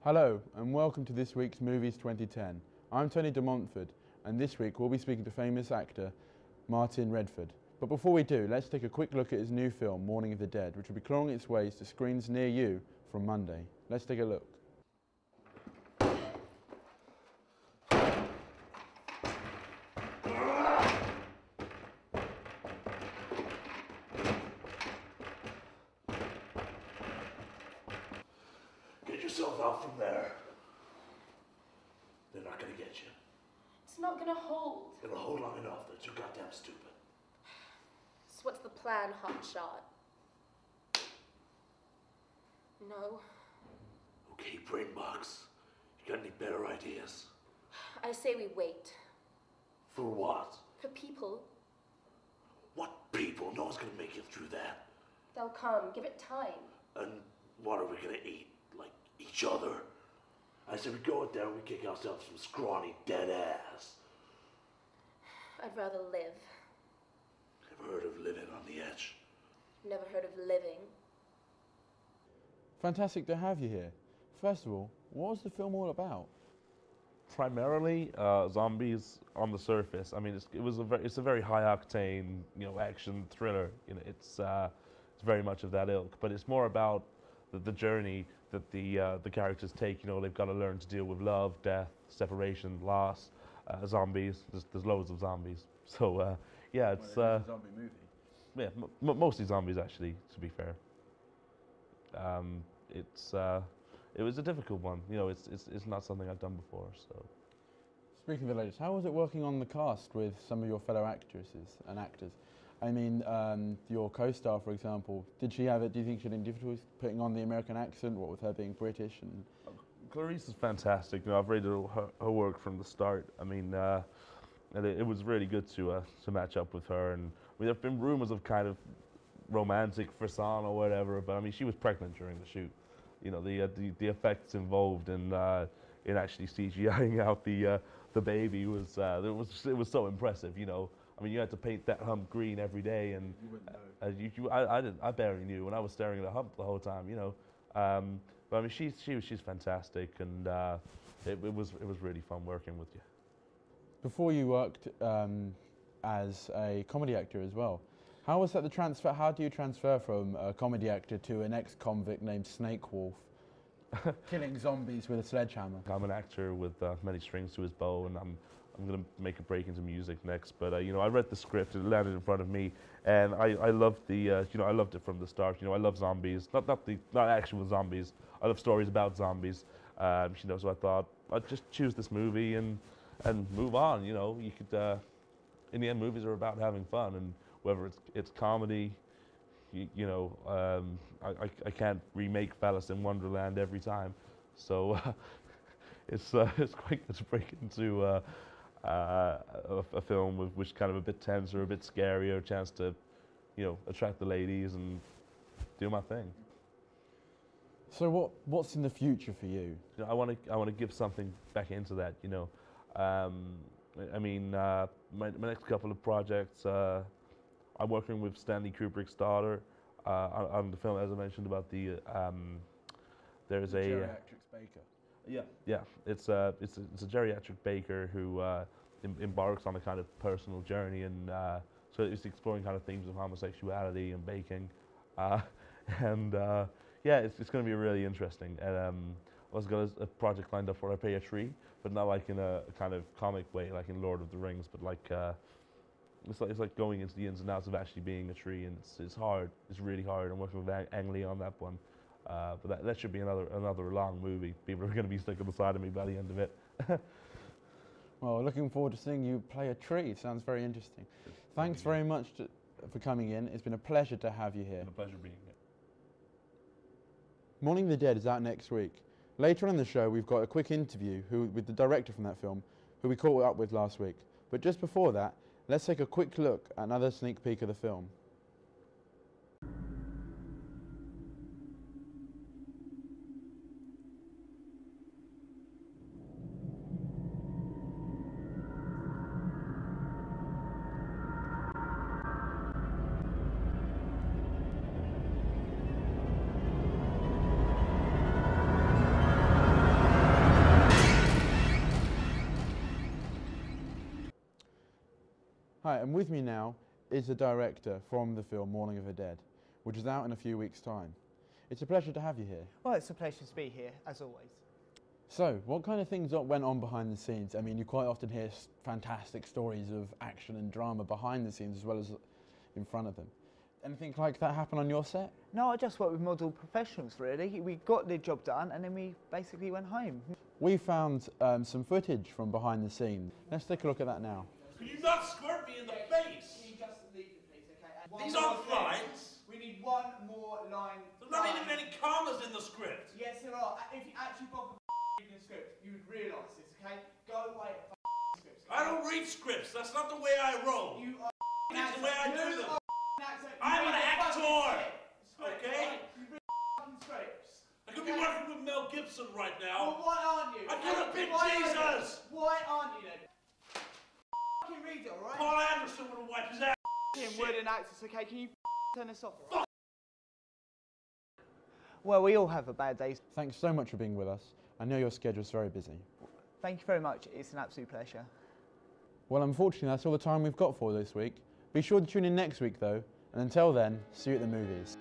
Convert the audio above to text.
Hello and welcome to this week's Movies 2010. I'm Tony de Montfort and this week we'll be speaking to famous actor Martin Redford. But before we do, let's take a quick look at his new film Morning of the Dead, which will be clawing its ways to screens near you from Monday. Let's take a look. Get yourself out from there. They're not gonna get you. It's not gonna hold. It'll hold long enough. They're too goddamn stupid. So what's the plan, hotshot? No. Okay, Brainbox. You got any better ideas? I say we wait. For what? For people. What people? No one's gonna make it through that. They'll come. Give it time. And what are we gonna eat? Like each other? I said we go out there and we kick ourselves some scrawny dead ass. I'd rather live. Ever heard of living on the edge? Never heard of living. Fantastic to have you here. First of all, what was the film all about? Primarily zombies on the surface. I mean, it's a very high octane, action thriller. It's very much of that ilk. But it's more about the journey that the characters take. They've got to learn to deal with love, death, separation, loss, zombies. There's loads of zombies. So yeah, it's a zombie movie. Yeah, mostly zombies actually. To be fair, it was a difficult one. It's not something I've done before. So, speaking of the ladies, how was it working on the cast with some of your fellow actresses and actors? I mean, your co-star, for example, did she have it? Do you think she had any difficulties putting on the American accent? What with her being British? And Clarice is fantastic. I've rated her work from the start. I mean, and it was really good to match up with her. And there have been rumors of kind of romantic frisson or whatever, but I mean, she was pregnant during the shoot. The effects involved in actually CGIing out the baby was it was so impressive. I mean, you had to paint that hump green every day, and I barely knew when I was staring at a hump the whole time. But I mean, she's fantastic, and it was really fun working with you. Before you worked as a comedy actor as well, how was that the transfer? How do you transfer from a comedy actor to an ex-convict named Snake Wolf, killing zombies with a sledgehammer? I'm an actor with many strings to his bow, and I'm going to make a break into music next. But I read the script, it landed in front of me, and I loved I loved it from the start. I love zombies, not actual zombies. I love stories about zombies. So I thought I'd just choose this movie and move on. You could in the end, movies are about having fun, and whether it's comedy, I can't remake Alice in Wonderland every time, so it's quite good to break into a film which is kind of a bit tenser, a bit scarier, a chance to attract the ladies and do my thing. So what's in the future for you? I want to give something back into that. I mean, my next couple of projects. I'm working with Stanley Kubrick's daughter on the film, as I mentioned about the. There's a geriatric baker. Yeah. It's a geriatric baker who embarks on a kind of personal journey, and so it's exploring kind of themes of homosexuality and baking, and it's going to be really interesting. And I was got a project lined up where I pay a tree, but not like in a kind of comic way, like in Lord of the Rings, but like. It's like going into the ins and outs of actually being a tree, and it's hard. It's really hard. I'm working with Ang Lee on that one, but that should be another long movie. People are going to be stuck on the side of me by the end of it. Well, looking forward to seeing you play a tree. Sounds very interesting. Thanks very much for coming in. It's been a pleasure to have you here. It's been a pleasure being here. Morning of the Dead is out next week. Later on in the show, we've got a quick interview with the director from that film, who we caught up with last week. But just before that, let's take a quick look at another sneak peek of the film. Hi, and with me now is the director from the film Morning of the Dead, which is out in a few weeks' time. It's a pleasure to have you here. Well, it's a pleasure to be here, as always. So, what kind of things went on behind the scenes? I mean, you quite often hear fantastic stories of action and drama behind the scenes as well as in front of them. Anything like that happen on your set? No, I just worked with model professionals, really. We got the job done and then we basically went home. We found some footage from behind the scenes. Let's take a look at that now. Could you not squirt me in the face? Can you just leave it, please, okay? These aren't lines. We need one more line. There's not even any commas in the script. Yes, there are. If you actually bother reading the script, you would realise this, okay? Go away at scripts. I don't read scripts. That's not the way I roll. You are It's the way I do them. accent. I'm an actor. Okay? You read scripts. I could be working with Mel Gibson right now. Well, why aren't you? I could have been Why aren't you? Jesus. Why aren't you then? Fucking read it, alright? Paul Anderson would have wiped his ass. Word and accents, okay? Can you turn this off, alright? Well, we all have a bad day. Thanks so much for being with us. I know your schedule's very busy. Thank you very much. It's an absolute pleasure. Well, unfortunately, that's all the time we've got for this week. Be sure to tune in next week, though, and until then, see you at the movies.